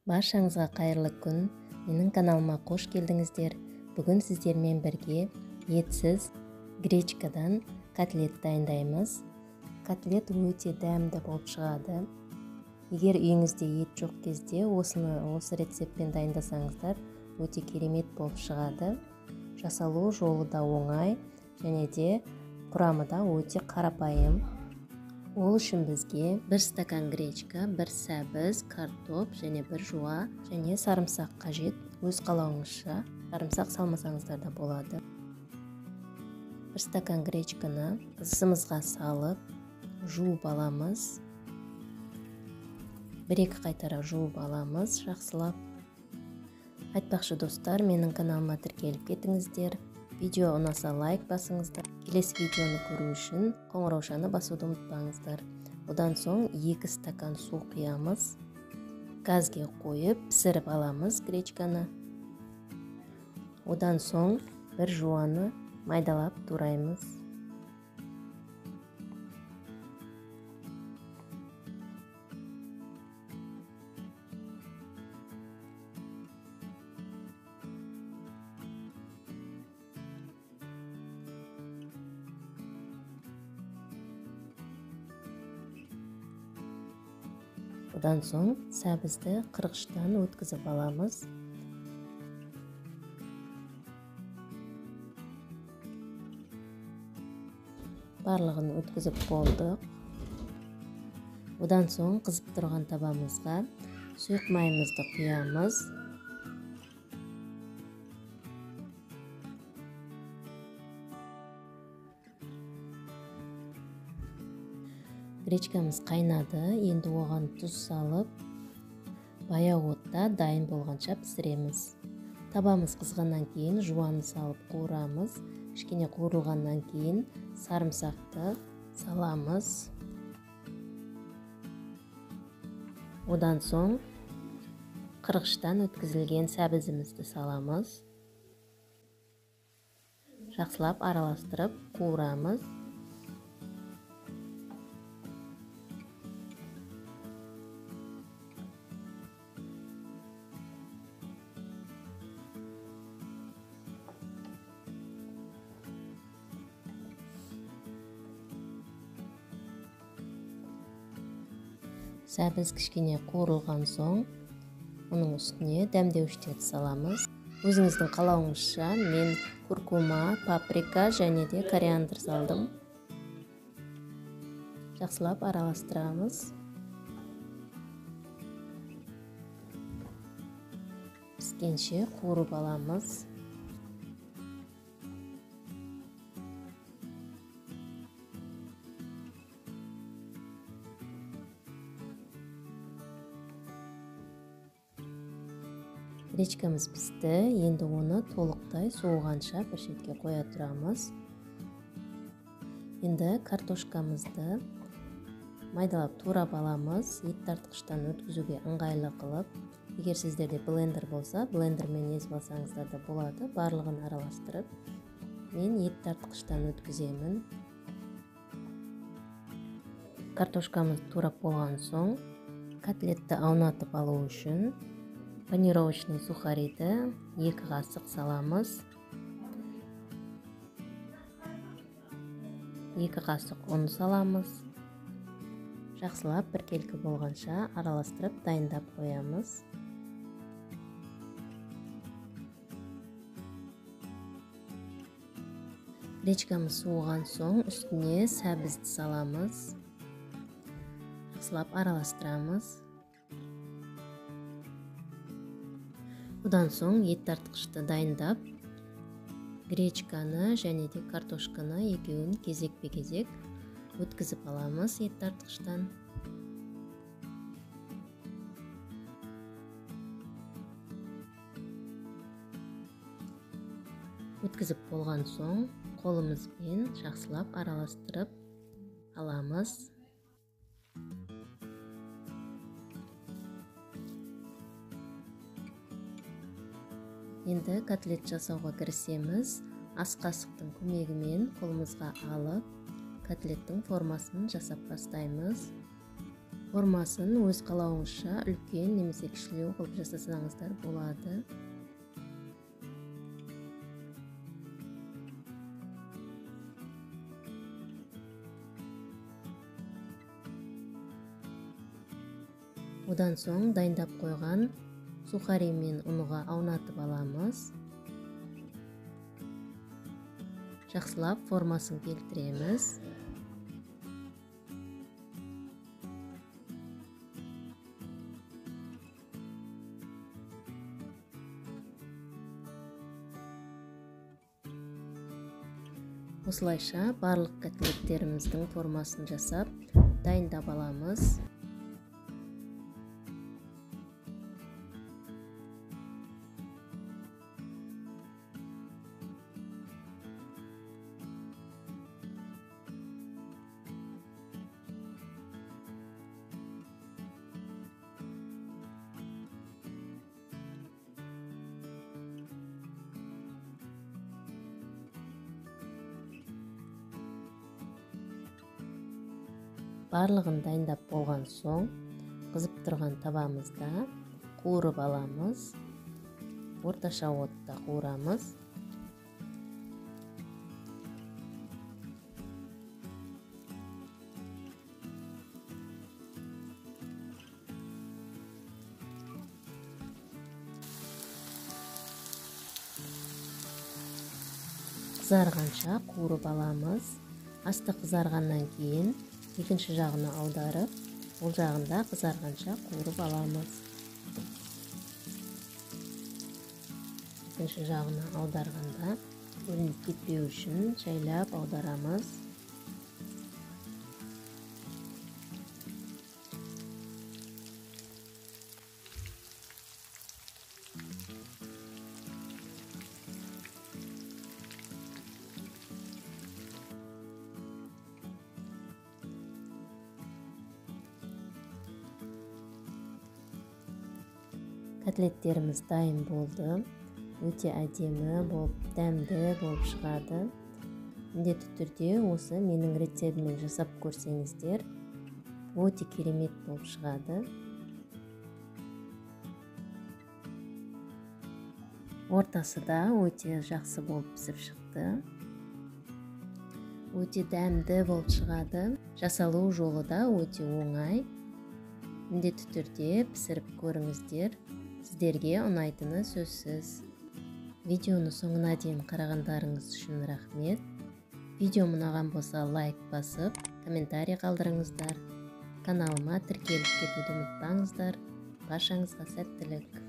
Баршаңызға қайырлы күн. Менің каналыма қош келдіңіздер. Бүгін сіздермен бірге етсіз гречкадан котлет дайындаймыз. Котлет өте дәмді болып шығады. Егер үйіңізде ет жоқ кезде осы рецептпен дайындасаңыздар, өте керемет болып шығады. Жасалу жолы да оңай, және де құрамы да өте қарапайым. Ол үшін бізге 1 стакан гречка, 1 сәбіз, картоп және 1 жуа және сарымсақ қажет. Өз қалауыңызша сарымсақ салмасаңыздар да болады. 1 стакан гречканы ысымызға салып, жуып аламыз. 1-2 қайтара жуып аламыз, жақсылап. Айтпақшы достар, менің каналыма тіркеліп кетіңіздер. Видео ұнаса лайк басыңыздар. Келесі видеоны көру үшін қоңыраушаны басуды ұмытпаңыздар. Одан соң 2 стакан су құямыз. Газге қойып пісіріп аламыз гречканы. Одан соң 1 жуаны майдалап тураймыз. Одан соң сәбізді қырғыштан өткізіп аламыз. Барлығын өткізіп болдық. Одан соң қызып тұрған табамызға сұйық майымызды құямыз. Гречкамыз қайнады, енді оған тұз салып, баяу отта дайын болғанша пісіреміз. Табамыз қызғаннан кейін жуаны салып қуырамыз. Кішкене қуырылғаннан кейін сарымсақты саламыз. Одан соң қырғыштан өткізілген сәбізімізді саламыз. Жақсылап араластырып қуырамыз. Сәбіз кішкене қуырылған соң, оның үстіне дәмдеуіштерді саламыз. Өзіңіздің қалауыңызша мен куркума, паприка және де кориандр салдым. Жақсылап араластырамыз. Піскенше қуырып аламыз. Гречкамыз пісті, енді оны толықтай суығанша бір шетке қоя тұрамыз. Енді картошкамызды майдалап турап аламыз, ет тартқыштан өткізуге ыңғайлы қылып. Егер сіздерде блендер болса, блендермен езіп алсаңыздар да болады. Барлығын араластырып, мен ет тартқыштан өткіземін. Картошкамыз турап болған соң, котлетті аунатып алу үшін панировочный сухариді 2 қасық саламыз. 2 қасық ұн саламыз. Жақсылап біркелкі болғанша араластырып дайындап қоямыз. Гречкамыз суыған соң үстіне сәбізді саламыз. Жақсылап араластырамыз. Одан соң ет тартқышты дайындап, гречканы және де картошканы екеуін кезек-кезек өткізіп аламыз ет тартқыштан. Өткізіп болған соң, қолымызбен жақсылап араластырып аламыз. Енді котлет жасауға кірісеміз. Ас қасықтың көмегімен қолымызға алып, котлеттің формасын жасап бастаймыз. Формасын өз қалауыңызша үлкен немесе кішілеу қылып жасасаңыздар болады. Одан соң дайындап қойған сухари мен ұнға аунатып аламыз. Жақсылап формасын келтіреміз. Осылайша барлық котлеттеріміздің формасын жасап дайындап аламыз. Барлығын дайындап болған соң, қызып тұрған табамызда қуырып аламыз. Орташа отта қуырамыз. Қызарғанша қуырып аламыз. Асты қызарғаннан кейін екінші жағына аударып, ол жағында қызарғанша қуырып аламыз. Екінші жағына аударғанда бөлініп кетпеу үшін жайлап аударамыз. Котлеттеріміз дайын болды. Өте әдемі болып, дәмді болып шығады. Міндетті түрде осы менің рецептіммен жасап көрсеңіздер, өте керемет болып шығады. Ортасы да өте жақсы болып пісіп шықты. Өте дәмді болып шығады. Жасалу жолы да өте оңай. Міндетті түрде пісіріп көріңіздер. Сіздерге ұнайтыны сөзсіз. Видеоны соңына дейін қарағандарыңыз үшін рахмет. Видео ұнаған болса лайк басып, комментарий қалдырыңыздар. Каналыма тіркеліп кетуді ұмытпаңыздар. Баршаңызға сәттілік.